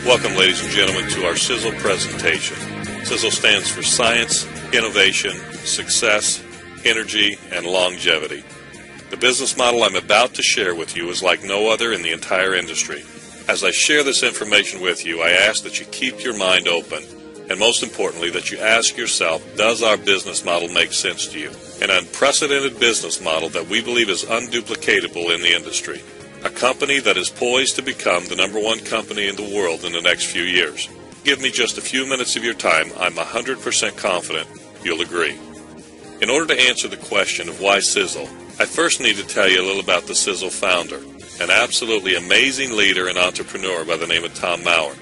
Welcome, ladies and gentlemen, to our Sisel presentation. Sisel stands for Science, Innovation, Success, Energy, and Longevity. The business model I'm about to share with you is like no other in the entire industry. As I share this information with you, I ask that you keep your mind open, and most importantly, that you ask yourself, does our business model make sense to you? An unprecedented business model that we believe is unduplicatable in the industry. A company that is poised to become the #1 company in the world in the next few years. Give me just a few minutes of your time. I'm 100% confident you'll agree. In order to answer the question of why Sisel, I first need to tell you a little about the Sisel founder, an absolutely amazing leader and entrepreneur by the name of Tom Maurer.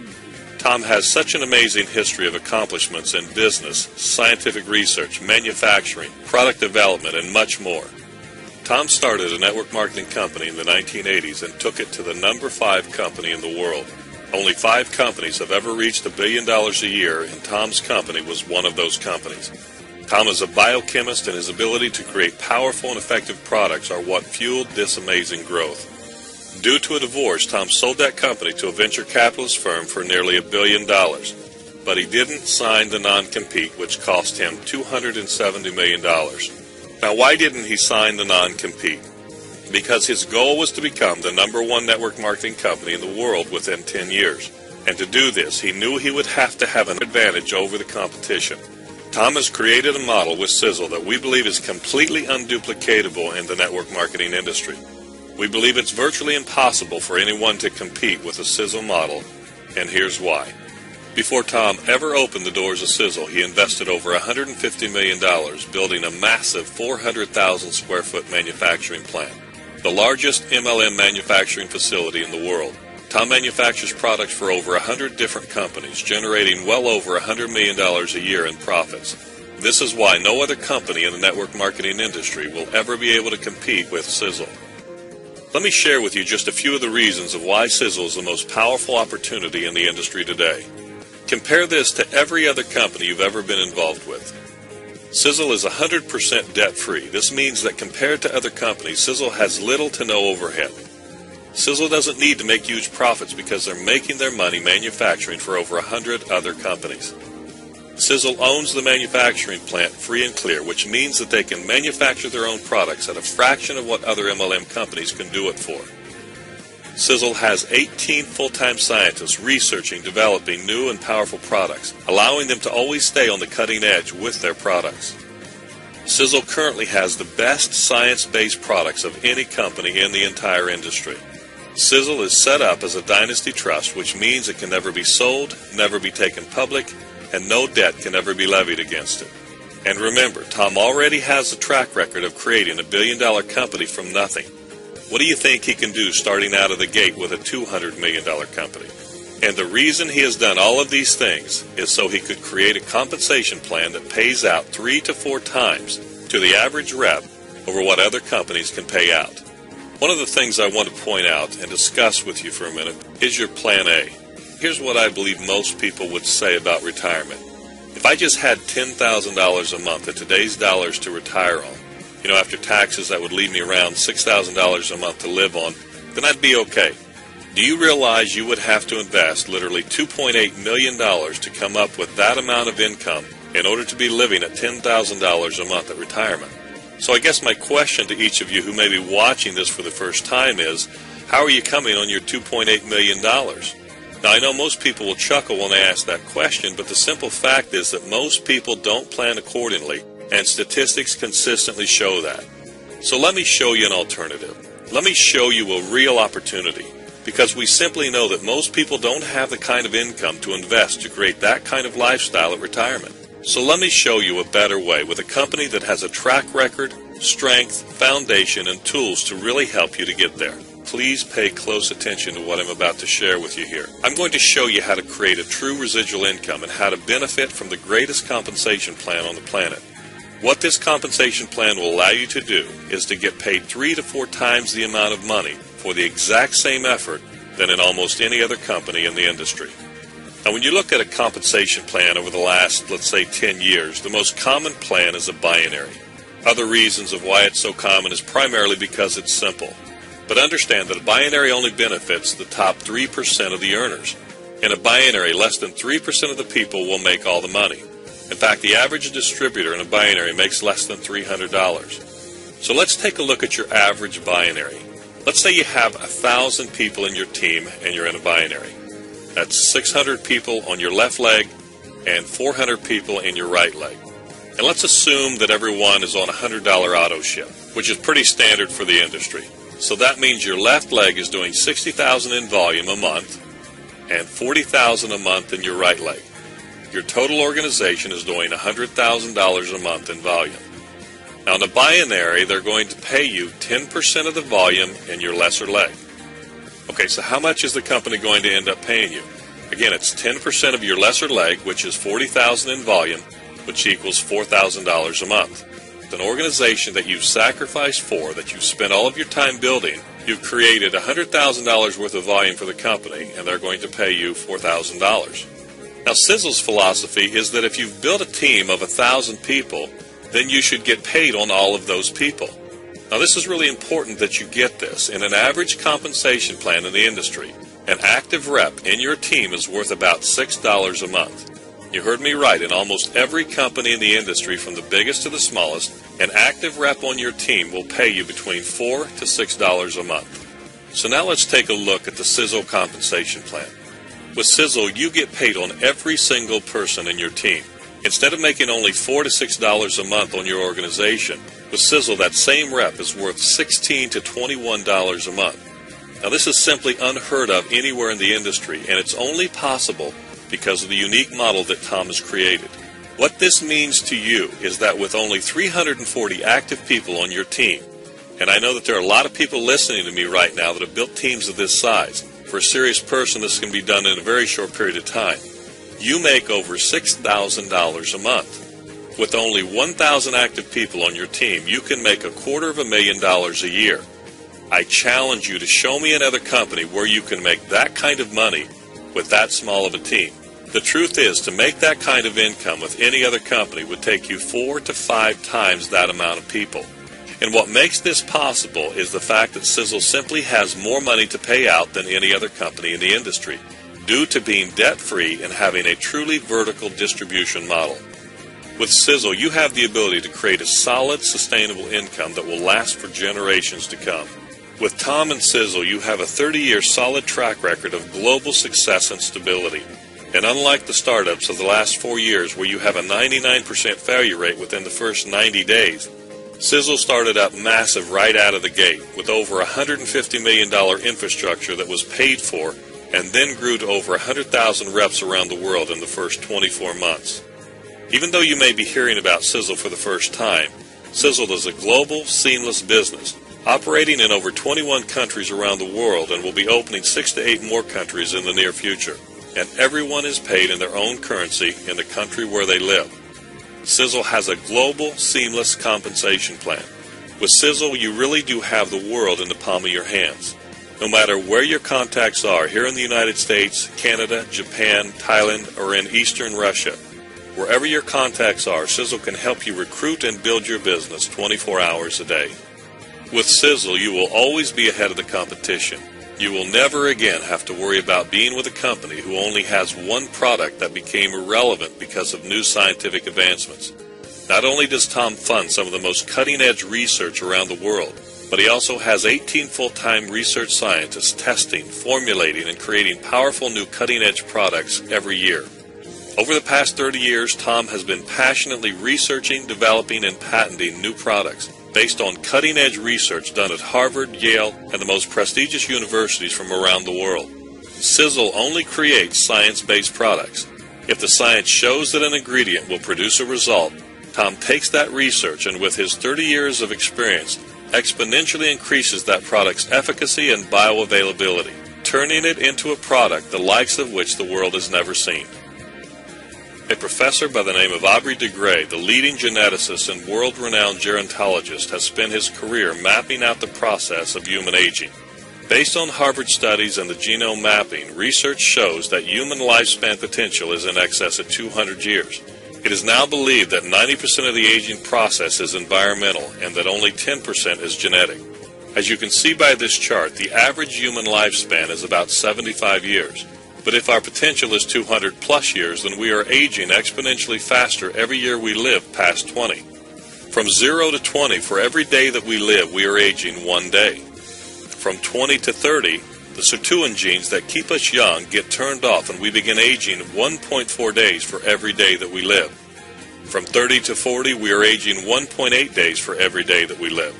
Tom has such an amazing history of accomplishments in business, scientific research, manufacturing, product development, and much more. Tom started a network marketing company in the 1980s and took it to the #5 company in the world. Only 5 companies have ever reached $1 billion a year, and Tom's company was one of those companies. Tom is a biochemist, and his ability to create powerful and effective products are what fueled this amazing growth. Due to a divorce, Tom sold that company to a venture capitalist firm for nearly $1 billion. But he didn't sign the non-compete, which cost him $270 million. Now, why didn't he sign the non-compete? Because his goal was to become the #1 network marketing company in the world within 10 years. And to do this, he knew he would have to have an advantage over the competition. Tom has created a model with Sisel that we believe is completely unduplicatable in the network marketing industry. We believe it's virtually impossible for anyone to compete with the Sisel model, and here's why. Before Tom ever opened the doors of Sisel, he invested over $150 million building a massive 400,000 square foot manufacturing plant, the largest MLM manufacturing facility in the world. Tom manufactures products for over 100 different companies, generating well over $100 million a year in profits. This is why no other company in the network marketing industry will ever be able to compete with Sisel. Let me share with you just a few of the reasons of why Sisel is the most powerful opportunity in the industry today. Compare this to every other company you've ever been involved with. Sisel is 100% debt-free. This means that compared to other companies, Sisel has little to no overhead. Sisel doesn't need to make huge profits because they're making their money manufacturing for over 100 other companies. Sisel owns the manufacturing plant free and clear, which means that they can manufacture their own products at a fraction of what other MLM companies can do it for. Sisel has 18 full-time scientists researching, developing new and powerful products, allowing them to always stay on the cutting edge with their products. Sisel currently has the best science-based products of any company in the entire industry. Sisel is set up as a dynasty trust, which means it can never be sold, never be taken public, and no debt can ever be levied against it. And remember, Tom already has a track record of creating $1 billion company from nothing. What do you think he can do starting out of the gate with a $200 million company? And the reason he has done all of these things is so he could create a compensation plan that pays out 3 to 4 times to the average rep over what other companies can pay out. One of the things I want to point out and discuss with you for a minute is your Plan A. Here's what I believe most people would say about retirement. If I just had $10,000 a month at today's dollars to retire on, after taxes, that would leave me around $6,000 a month to live on, then I'd be okay. Do you realize you would have to invest literally $2.8 million to come up with that amount of income in order to be living at $10,000 a month at retirement? So I guess my question to each of you who may be watching this for the first time is, how are you coming on your $2.8 million? Now, I know most people will chuckle when they ask that question, but the simple fact is that most people don't plan accordingly, and statistics consistently show that. So let me show you an alternative. Let me show you a real opportunity, because we simply know that most people don't have the kind of income to invest to create that kind of lifestyle at retirement. So let me show you a better way with a company that has a track record, strength, foundation, and tools to really help you to get there. Please pay close attention to what I'm about to share with you here. I'm going to show you how to create a true residual income and how to benefit from the greatest compensation plan on the planet. What this compensation plan will allow you to do is to get paid 3 to 4 times the amount of money for the exact same effort than in almost any other company in the industry. Now, when you look at a compensation plan over the last, let's say, 10 years, the most common plan is a binary. Other reasons of why it's so common is primarily because it's simple. But understand that a binary only benefits the top 3% of the earners. In a binary, less than 3% of the people will make all the money. In fact, the average distributor in a binary makes less than $300. So let's take a look at your average binary. Let's say you have 1,000 people in your team and you're in a binary. That's 600 people on your left leg and 400 people in your right leg. And let's assume that everyone is on a $100 auto ship, which is pretty standard for the industry. So that means your left leg is doing $60,000 in volume a month and $40,000 a month in your right leg. Your total organization is doing $100,000 a month in volume. Now in the binary, they're going to pay you 10% of the volume in your lesser leg. Okay, so how much is the company going to end up paying you? Again, it's 10% of your lesser leg, which is $40,000 in volume, which equals $4,000 a month. An organization that you've sacrificed for, that you've spent all of your time building, you've created $100,000 worth of volume for the company, and they're going to pay you $4,000. Now, Sisel's philosophy is that if you've built a team of 1,000 people, then you should get paid on all of those people. Now, this is really important that you get this. In an average compensation plan in the industry, an active rep in your team is worth about $6 a month. You heard me right. In almost every company in the industry, from the biggest to the smallest, an active rep on your team will pay you between $4 to $6 a month. So now let's take a look at the Sisel compensation plan. With Sisel, you get paid on every single person in your team. Instead of making only $4 to $6 a month on your organization, with Sisel, that same rep is worth $16 to $21 a month. Now, this is simply unheard of anywhere in the industry, and it's only possible because of the unique model that Tom has created. What this means to you is that with only 340 active people on your team, and I know that there are a lot of people listening to me right now that have built teams of this size. For a serious person, this can be done in a very short period of time. You make over $6,000 a month. With only 1,000 active people on your team, you can make $250,000 a year. I challenge you to show me another company where you can make that kind of money with that small of a team. The truth is, to make that kind of income with any other company would take you 4 to 5 times that amount of people. And what makes this possible is the fact that Sisel simply has more money to pay out than any other company in the industry, due to being debt-free and having a truly vertical distribution model. With Sisel, you have the ability to create a solid, sustainable income that will last for generations to come. With Tom and Sisel, you have a 30-year solid track record of global success and stability. And unlike the startups of the last 4 years where you have a 99% failure rate within the first 90 days, Sisel started up massive right out of the gate with over $150 million infrastructure that was paid for and then grew to over 100,000 reps around the world in the first 24 months. Even though you may be hearing about Sisel for the first time, Sisel is a global, seamless business operating in over 21 countries around the world and will be opening 6 to 8 more countries in the near future. And everyone is paid in their own currency in the country where they live. Sisel has a global, seamless compensation plan. With Sisel, you really do have the world in the palm of your hands. No matter where your contacts are, here in the United States, Canada, Japan, Thailand, or in Eastern Russia, wherever your contacts are, Sisel can help you recruit and build your business 24 hours a day. With Sisel, you will always be ahead of the competition. You will never again have to worry about being with a company who only has one product that became irrelevant because of new scientific advancements. Not only does Tom fund some of the most cutting-edge research around the world, but he also has 18 full-time research scientists testing, formulating, and creating powerful new cutting-edge products every year. Over the past 30 years, Tom has been passionately researching, developing, and patenting new products based on cutting-edge research done at Harvard, Yale, and the most prestigious universities from around the world. Sisel only creates science-based products. If the science shows that an ingredient will produce a result, Tom takes that research and with his 30 years of experience, exponentially increases that product's efficacy and bioavailability, turning it into a product the likes of which the world has never seen. A professor by the name of Aubrey de Grey, the leading geneticist and world-renowned gerontologist, has spent his career mapping out the process of human aging. Based on Harvard studies and the genome mapping, research shows that human lifespan potential is in excess of 200 years. It is now believed that 90% of the aging process is environmental and that only 10% is genetic. As you can see by this chart, the average human lifespan is about 75 years. But if our potential is 200 plus years, then we are aging exponentially faster every year we live past 20. From 0 to 20, for every day that we live, we are aging 1 day. From 20 to 30, the sirtuin genes that keep us young get turned off and we begin aging 1.4 days for every day that we live. From 30 to 40, we are aging 1.8 days for every day that we live.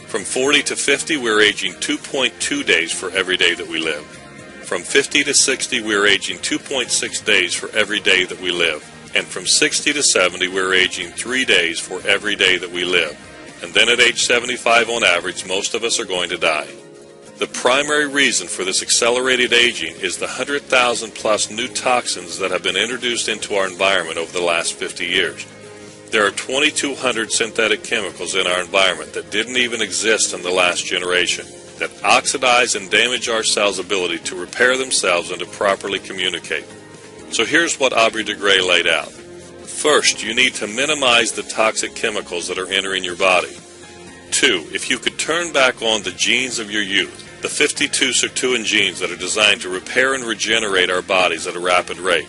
From 40 to 50, we are aging 2.2 days for every day that we live. From 50 to 60, we are aging 2.6 days for every day that we live. And from 60 to 70, we are aging 3 days for every day that we live. And then at age 75 on average, most of us are going to die. The primary reason for this accelerated aging is the 100,000 plus new toxins that have been introduced into our environment over the last 50 years. There are 2,200 synthetic chemicals in our environment that didn't even exist in the last generation, that oxidize and damage our cells' ability to repair themselves and to properly communicate. So here's what Aubrey de Grey laid out. First, you need to minimize the toxic chemicals that are entering your body. 2, if you could turn back on the genes of your youth, the 52 sirtuin genes that are designed to repair and regenerate our bodies at a rapid rate.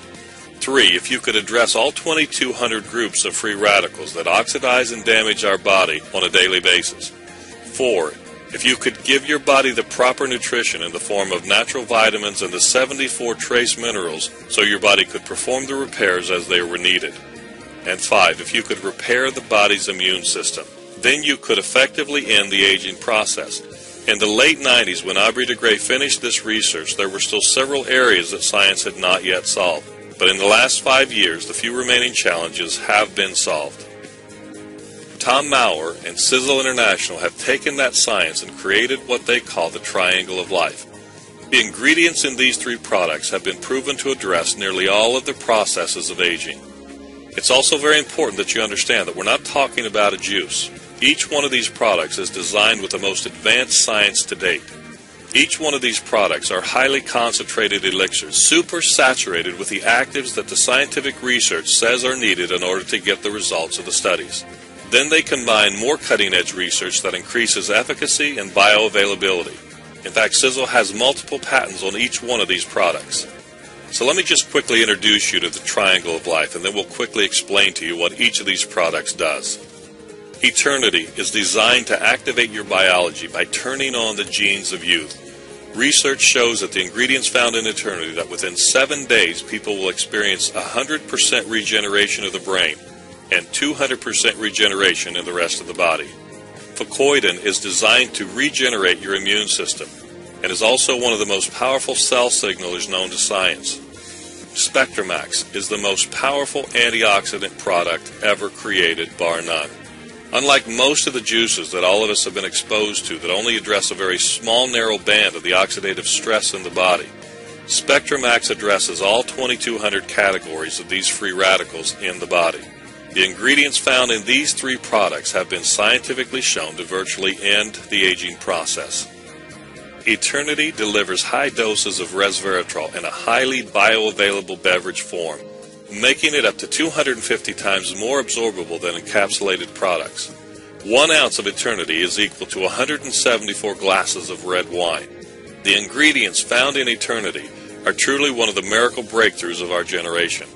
3, if you could address all 2,200 groups of free radicals that oxidize and damage our body on a daily basis. 4, if you could give your body the proper nutrition in the form of natural vitamins and the 74 trace minerals so your body could perform the repairs as they were needed. And 5, if you could repair the body's immune system, then you could effectively end the aging process. In the late 90s, when Aubrey de Grey finished this research, there were still several areas that science had not yet solved. But in the last 5 years, the few remaining challenges have been solved. Tom Maurer and Sisel International have taken that science and created what they call the triangle of life. The ingredients in these 3 products have been proven to address nearly all of the processes of aging. It's also very important that you understand that we're not talking about a juice. Each one of these products is designed with the most advanced science to date. Each one of these products are highly concentrated elixirs, super saturated with the actives that the scientific research says are needed in order to get the results of the studies. Then they combine more cutting-edge research that increases efficacy and bioavailability. In fact, Sisel has multiple patents on each one of these products. So let me just quickly introduce you to the triangle of life, and then we'll quickly explain to you what each of these products does. Eternity is designed to activate your biology by turning on the genes of youth. Research shows that the ingredients found in Eternity that within 7 days people will experience 100% regeneration of the brain and 200% regeneration in the rest of the body. Fucoidan is designed to regenerate your immune system and is also one of the most powerful cell signalers known to science. Spectramax is the most powerful antioxidant product ever created, bar none. Unlike most of the juices that all of us have been exposed to that only address a very small, narrow band of the oxidative stress in the body, Spectramax addresses all 2,200 categories of these free radicals in the body. The ingredients found in these 3 products have been scientifically shown to virtually end the aging process. Eternity delivers high doses of resveratrol in a highly bioavailable beverage form, making it up to 250 times more absorbable than encapsulated products. 1 ounce of Eternity is equal to 174 glasses of red wine. The ingredients found in Eternity are truly one of the miracle breakthroughs of our generation.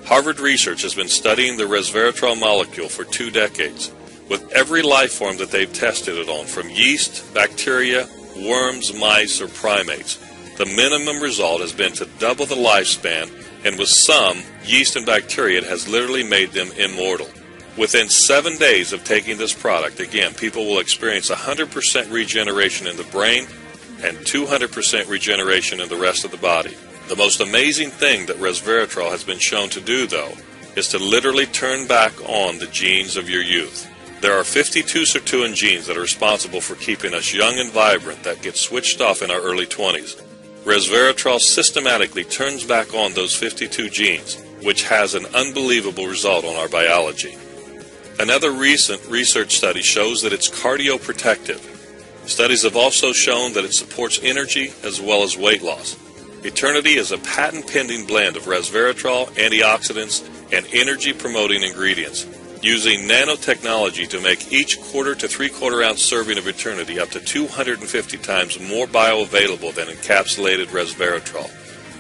Harvard research has been studying the resveratrol molecule for 2 decades, with every life form that they've tested it on, from yeast, bacteria, worms, mice, or primates. The minimum result has been to double the lifespan, and with some, yeast and bacteria, it has literally made them immortal. Within 7 days of taking this product, again, people will experience 100% regeneration in the brain and 200% regeneration in the rest of the body. The most amazing thing that resveratrol has been shown to do, though, is to literally turn back on the genes of your youth. There are 52 sirtuin genes that are responsible for keeping us young and vibrant that get switched off in our early 20s. Resveratrol systematically turns back on those 52 genes, which has an unbelievable result on our biology. Another recent research study shows that it's cardioprotective. Studies have also shown that it supports energy as well as weight loss. Eternity is a patent-pending blend of resveratrol, antioxidants, and energy-promoting ingredients, using nanotechnology to make each 1/4 to 3/4 ounce serving of Eternity up to 250 times more bioavailable than encapsulated resveratrol.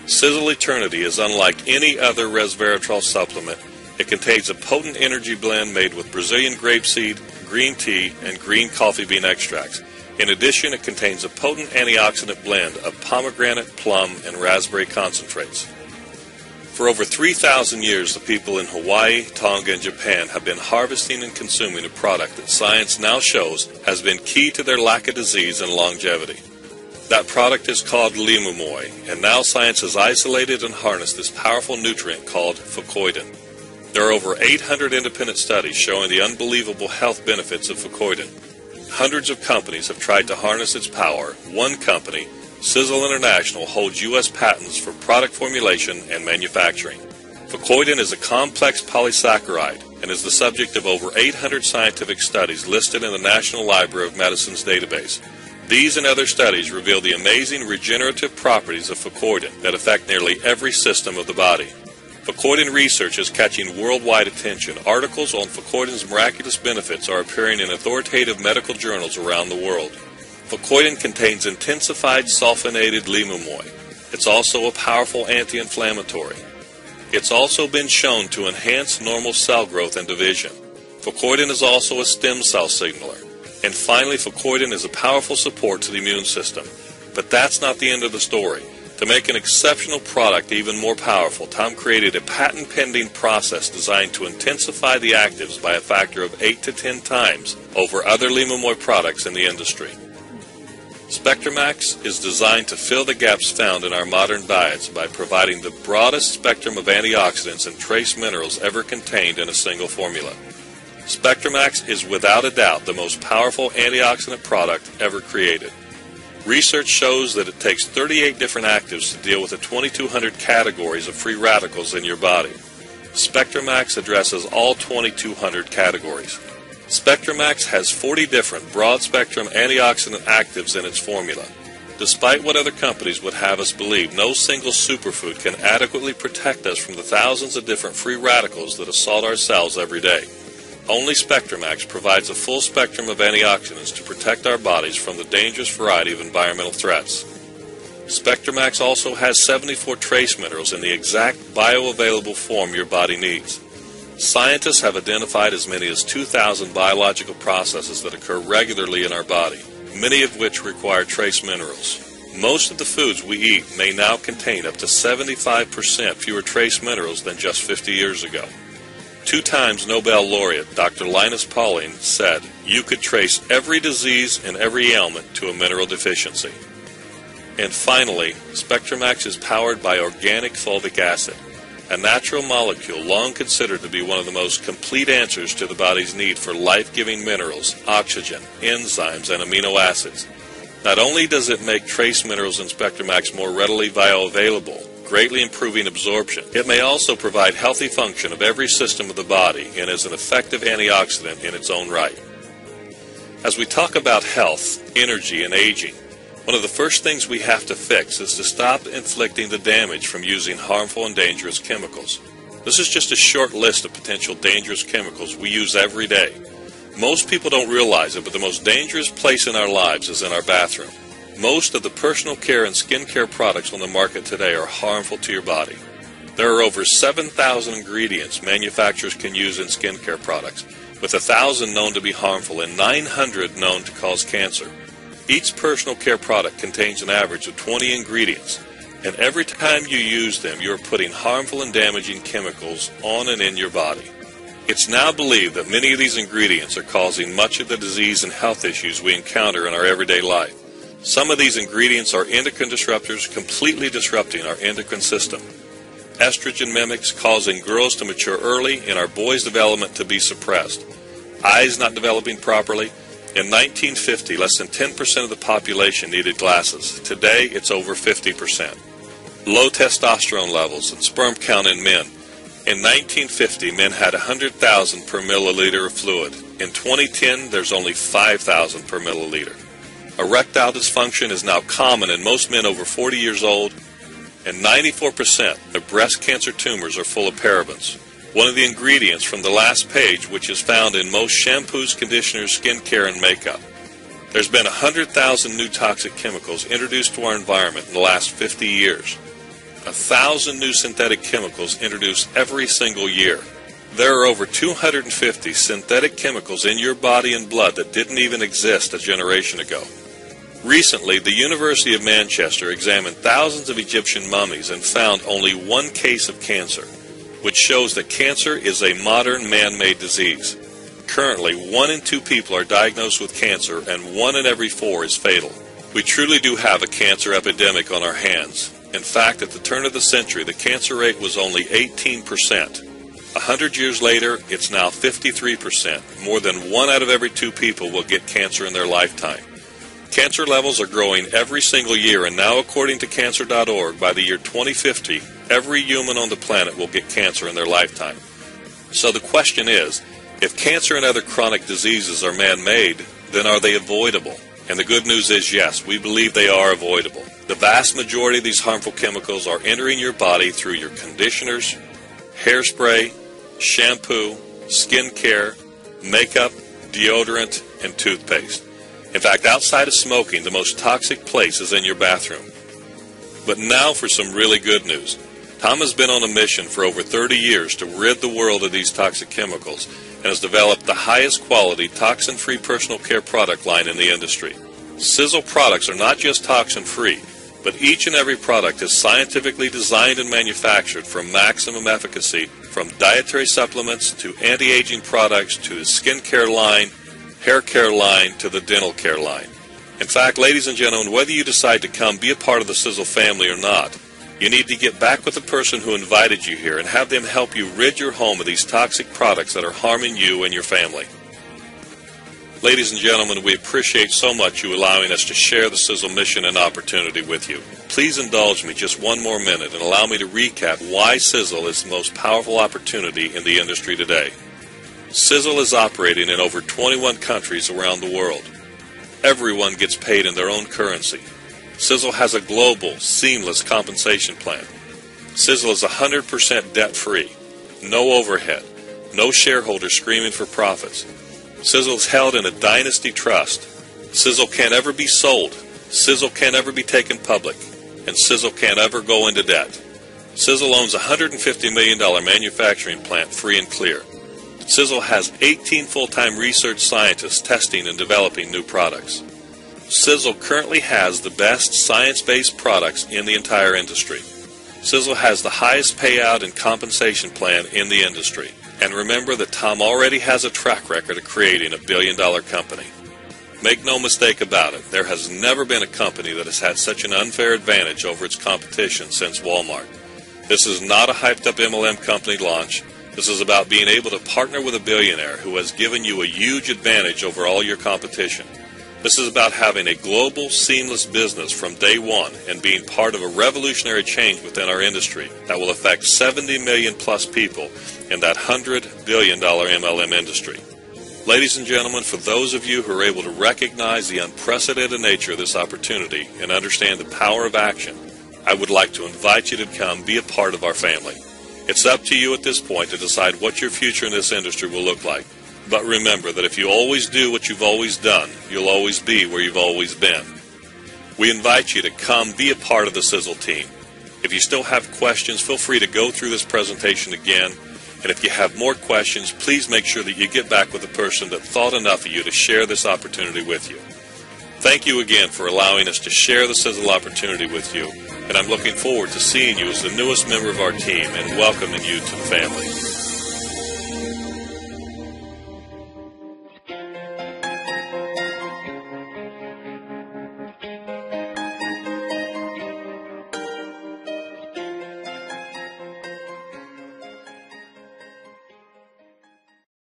Sisel Eternity is unlike any other resveratrol supplement. It contains a potent energy blend made with Brazilian grapeseed, green tea, and green coffee bean extracts. In addition, it contains a potent antioxidant blend of pomegranate, plum, and raspberry concentrates. For over 3,000 years, the people in Hawaii, Tonga, and Japan have been harvesting and consuming a product that science now shows has been key to their lack of disease and longevity. That product is called limumoi, and now science has isolated and harnessed this powerful nutrient called fucoidan. There are over 800 independent studies showing the unbelievable health benefits of fucoidan. Hundreds of companies have tried to harness its power. One company, Sisel International, holds U.S. patents for product formulation and manufacturing. Fucoidan is a complex polysaccharide and is the subject of over 800 scientific studies listed in the National Library of Medicine's database. These and other studies reveal the amazing regenerative properties of fucoidan that affect nearly every system of the body. Fucoidan research is catching worldwide attention. Articles on fucoidan's miraculous benefits are appearing in authoritative medical journals around the world. Fucoidan contains intensified sulfonated limumoi. It's also a powerful anti-inflammatory. It's also been shown to enhance normal cell growth and division. Fucoidan is also a stem cell signaler. And finally, fucoidan is a powerful support to the immune system. But that's not the end of the story. To make an exceptional product even more powerful, Tom created a patent-pending process designed to intensify the actives by a factor of 8 to 10 times over other limumoi products in the industry. SpectraMax is designed to fill the gaps found in our modern diets by providing the broadest spectrum of antioxidants and trace minerals ever contained in a single formula. SpectraMax is without a doubt the most powerful antioxidant product ever created. Research shows that it takes 38 different actives to deal with the 2,200 categories of free radicals in your body. SpectraMax addresses all 2,200 categories. SpectraMax has 40 different broad-spectrum antioxidant actives in its formula. Despite what other companies would have us believe, no single superfood can adequately protect us from the thousands of different free radicals that assault our cells every day. Only SpectraMax provides a full spectrum of antioxidants to protect our bodies from the dangerous variety of environmental threats. SpectraMax also has 74 trace minerals in the exact bioavailable form your body needs. Scientists have identified as many as 2,000 biological processes that occur regularly in our body, many of which require trace minerals. Most of the foods we eat may now contain up to 75% fewer trace minerals than just 50 years ago. 2 times Nobel laureate Dr. Linus Pauling said, "You could trace every disease and every ailment to a mineral deficiency." And finally, SpectraMax is powered by organic fulvic acid, a natural molecule long considered to be one of the most complete answers to the body's need for life-giving minerals, oxygen, enzymes, and amino acids. Not only does it make trace minerals in SpectraMax more readily bioavailable, greatly improving absorption, it may also provide healthy function of every system of the body and is an effective antioxidant in its own right. As we talk about health, energy, and aging, one of the first things we have to fix is to stop inflicting the damage from using harmful and dangerous chemicals. This is just a short list of potential dangerous chemicals we use every day. Most people don't realize it, but the most dangerous place in our lives is in our bathroom. Most of the personal care and skincare products on the market today are harmful to your body. There are over 7,000 ingredients manufacturers can use in skincare products, with 1,000 known to be harmful and 900 known to cause cancer. Each personal care product contains an average of 20 ingredients, and every time you use them, you are putting harmful and damaging chemicals on and in your body. It's now believed that many of these ingredients are causing much of the disease and health issues we encounter in our everyday life. Some of these ingredients are endocrine disruptors, completely disrupting our endocrine system. Estrogen mimics, causing girls to mature early and our boys' development to be suppressed. Eyes not developing properly. In 1950, less than 10% of the population needed glasses. Today, it's over 50%. Low testosterone levels and sperm count in men. In 1950, men had 100,000 per milliliter of fluid. In 2010, there's only 5,000 per milliliter. Erectile dysfunction is now common in most men over 40 years old, and 94% of breast cancer tumors are full of parabens, one of the ingredients from the last page, which is found in most shampoos, conditioners, skincare, and makeup. There's been 100,000 new toxic chemicals introduced to our environment in the last 50 years. 1,000 new synthetic chemicals introduced every single year. There are over 250 synthetic chemicals in your body and blood that didn't even exist a generation ago. Recently, the University of Manchester examined thousands of Egyptian mummies and found only one case of cancer, which shows that cancer is a modern man-made disease. Currently, 1 in 2 people are diagnosed with cancer and 1 in every 4 is fatal. We truly do have a cancer epidemic on our hands. In fact, at the turn of the century, the cancer rate was only 18%. 100 years later, it's now 53%. More than 1 out of every 2 people will get cancer in their lifetime. Cancer levels are growing every single year, and now according to Cancer.org, by the year 2050, every human on the planet will get cancer in their lifetime. So the question is, if cancer and other chronic diseases are man-made, then are they avoidable? And the good news is yes, we believe they are avoidable. The vast majority of these harmful chemicals are entering your body through your conditioners, hairspray, shampoo, skin care, makeup, deodorant, and toothpaste. In fact, outside of smoking, the most toxic place is in your bathroom. But now for some really good news. Tom has been on a mission for over 30 years to rid the world of these toxic chemicals and has developed the highest quality toxin-free personal care product line in the industry. Sisel products are not just toxin-free, but each and every product is scientifically designed and manufactured for maximum efficacy, from dietary supplements to anti-aging products to the skincare line, hair care line to the dental care line. In fact, ladies and gentlemen, whether you decide to come be a part of the Sisel family or not, you need to get back with the person who invited you here and have them help you rid your home of these toxic products that are harming you and your family. Ladies and gentlemen, we appreciate so much you allowing us to share the Sisel mission and opportunity with you. Please indulge me just one more minute and allow me to recap why Sisel is the most powerful opportunity in the industry today. Sisel is operating in over 21 countries around the world. Everyone gets paid in their own currency. Sisel has a global, seamless compensation plan. Sisel is 100% debt-free, no overhead, no shareholders screaming for profits. Sisel is held in a dynasty trust. Sisel can't ever be sold. Sisel can't ever be taken public. And Sisel can't ever go into debt. Sisel owns a $150 million manufacturing plant free and clear. Sisel has 18 full-time research scientists testing and developing new products. Sisel currently has the best science-based products in the entire industry. Sisel has the highest payout and compensation plan in the industry. And remember that Tom already has a track record of creating a billion-dollar company. Make no mistake about it, there has never been a company that has had such an unfair advantage over its competition since Walmart. This is not a hyped-up MLM company launch. This is about being able to partner with a billionaire who has given you a huge advantage over all your competition. This is about having a global, seamless business from day one and being part of a revolutionary change within our industry that will affect 70 million plus people in that $100 billion MLM industry. Ladies and gentlemen, for those of you who are able to recognize the unprecedented nature of this opportunity and understand the power of action, I would like to invite you to come be a part of our family. It's up to you at this point to decide what your future in this industry will look like. But remember that if you always do what you've always done, you'll always be where you've always been. We invite you to come be a part of the Sisel team. If you still have questions, feel free to go through this presentation again. And if you have more questions, please make sure that you get back with the person that thought enough of you to share this opportunity with you. Thank you again for allowing us to share the Sisel opportunity with you. And I'm looking forward to seeing you as the newest member of our team and welcoming you to the family.